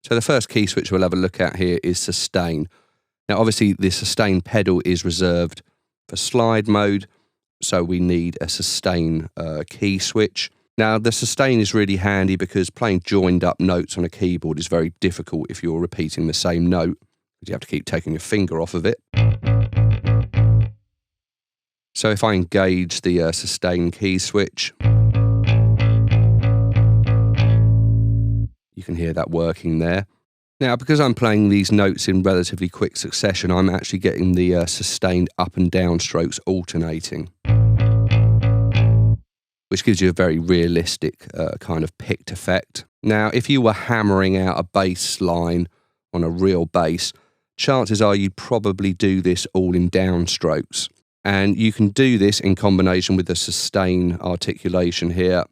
So the first key switch we'll have a look at here is sustain. Now obviously the sustain pedal is reserved for slide mode, so we need a sustain key switch. Now the sustain is really handy because playing joined up notes on a keyboard is very difficult if you're repeating the same note, because you have to keep taking your finger off of it. So if I engage the sustain key switch, you can hear that working there. Now, because I'm playing these notes in relatively quick succession, I'm actually getting the sustained up and down strokes alternating, which gives you a very realistic kind of picked effect. Now, if you were hammering out a bass line on a real bass, chances are you'd probably do this all in downstrokes. And you can do this in combination with the sustain articulation here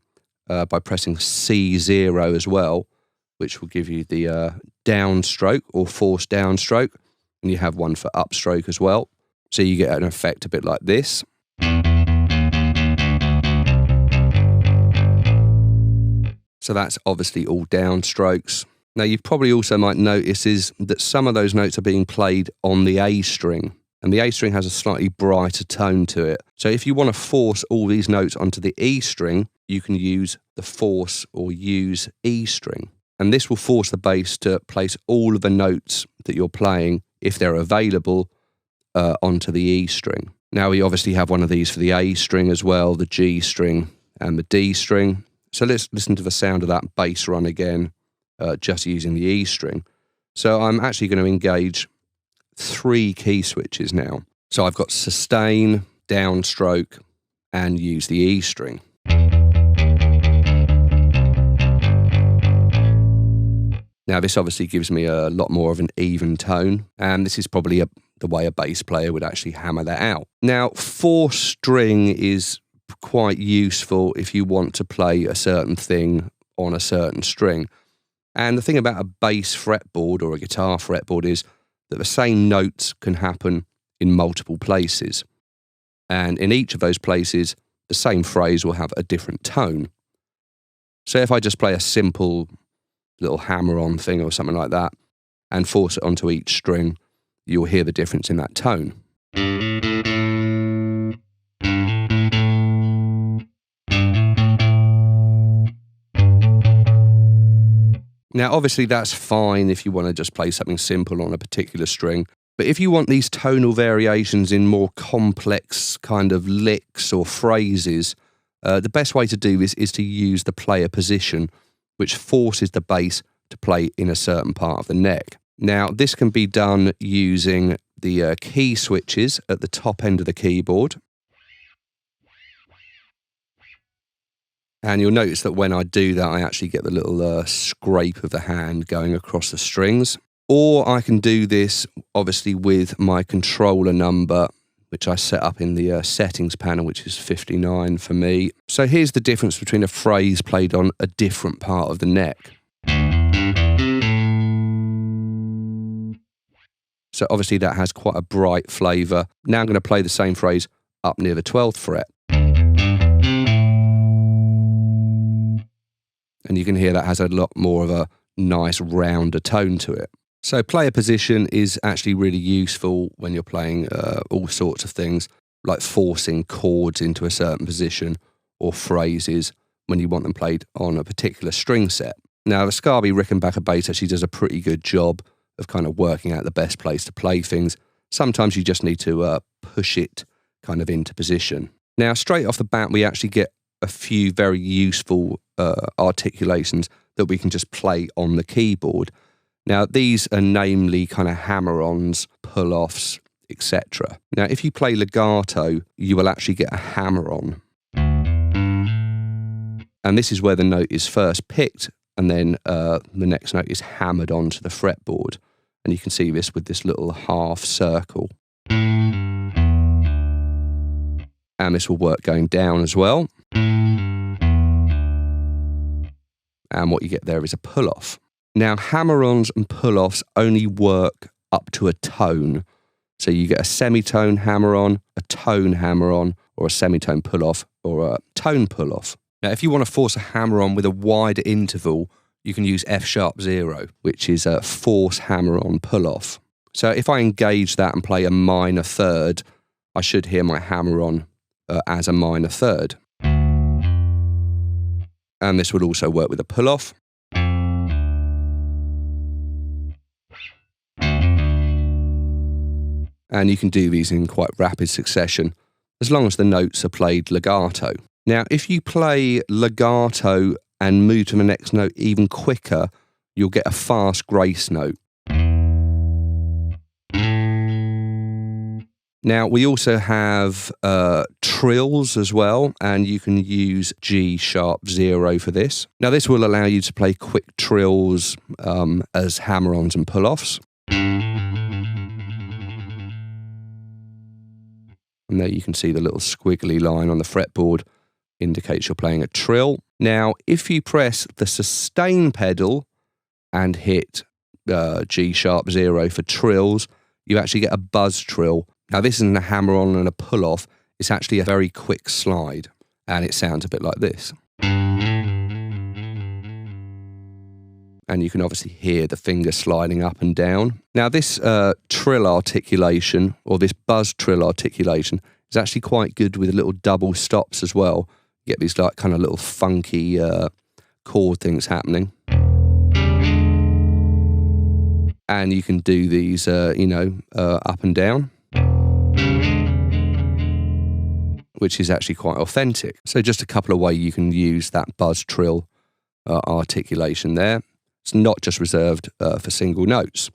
by pressing C0 as well, which will give you the downstroke or forced downstroke, and you have one for upstroke as well. So you get an effect a bit like this. So that's obviously all downstrokes. Now you probably also might notice is that some of those notes are being played on the A string, and the A string has a slightly brighter tone to it. So if you want to force all these notes onto the E string, you can use the force or use E string. And this will force the bass to place all of the notes that you're playing, if they're available, onto the E string. Now we obviously have one of these for the A string as well, the G string and the D string. So let's listen to the sound of that bass run again, just using the E string. So I'm actually going to engage 3 key switches now. So I've got sustain, downstroke, and use the E string. Now this obviously gives me a lot more of an even tone, and this is probably the way a bass player would actually hammer that out. Now 4-string is quite useful if you want to play a certain thing on a certain string. And the thing about a bass fretboard or a guitar fretboard is that the same notes can happen in multiple places. And in each of those places, the same phrase will have a different tone. So if I just play a simple little hammer-on thing or something like that and force it onto each string, you'll hear the difference in that tone. Now obviously that's fine if you want to just play something simple on a particular string, but if you want these tonal variations in more complex kind of licks or phrases, the best way to do this is to use the player position, which forces the bass to play in a certain part of the neck. Now, this can be done using the key switches at the top end of the keyboard. And you'll notice that when I do that, I actually get the little scrape of the hand going across the strings. Or I can do this, obviously, with my controller number, which I set up in the settings panel, which is 59 for me. So here's the difference between a phrase played on a different part of the neck. So obviously that has quite a bright flavour. Now I'm going to play the same phrase up near the 12th fret. And you can hear that has a lot more of a nice rounder tone to it. So player position is actually really useful when you're playing all sorts of things, like forcing chords into a certain position or phrases when you want them played on a particular string set. Now, the Scarbee Rickenbacker bass actually does a pretty good job of kind of working out the best place to play things. Sometimes you just need to push it kind of into position. Now, straight off the bat, we actually get a few very useful articulations that we can just play on the keyboard. Now, these are namely kind of Hammerons, Pulloffs, etc. Now, if you play legato, you will actually get a Hammeron. And this is where the note is first picked, and then the next note is hammered onto the fretboard. And you can see this with this little half circle. And this will work going down as well. And what you get there is a pull-off. Now, Hammerons and pull-offs only work up to a tone. So you get a semitone hammer-on, a tone hammer-on, or a semitone pull-off, or a tone pull-off. Now, if you want to force a hammer-on with a wider interval, you can use F#0, which is a force Hammeron pull-off. So if I engage that and play a minor third, I should hear my Hammeron as a minor third. And this would also work with a pull-off. And you can do these in quite rapid succession, as long as the notes are played legato. Now, if you play legato and move to the next note even quicker, you'll get a fast grace note. Now, we also have trills as well, and you can use G#0 for this. Now, this will allow you to play quick trills as hammerons and pull-offs. And there you can see the little squiggly line on the fretboard indicates you're playing a trill. Now, if you press the sustain pedal and hit G#0 for trills, you actually get a buzz trill. Now, this isn't a hammer-on and a pull-off. It's actually a very quick slide, and it sounds a bit like this. And you can obviously hear the finger sliding up and down. Now, this trill articulation, or this buzz trill articulation, is actually quite good with little double stops as well. You get these like kind of little funky chord things happening. And you can do these, up and down, which is actually quite authentic. So just a couple of ways you can use that buzz trill articulation there. It's not just reserved for single notes.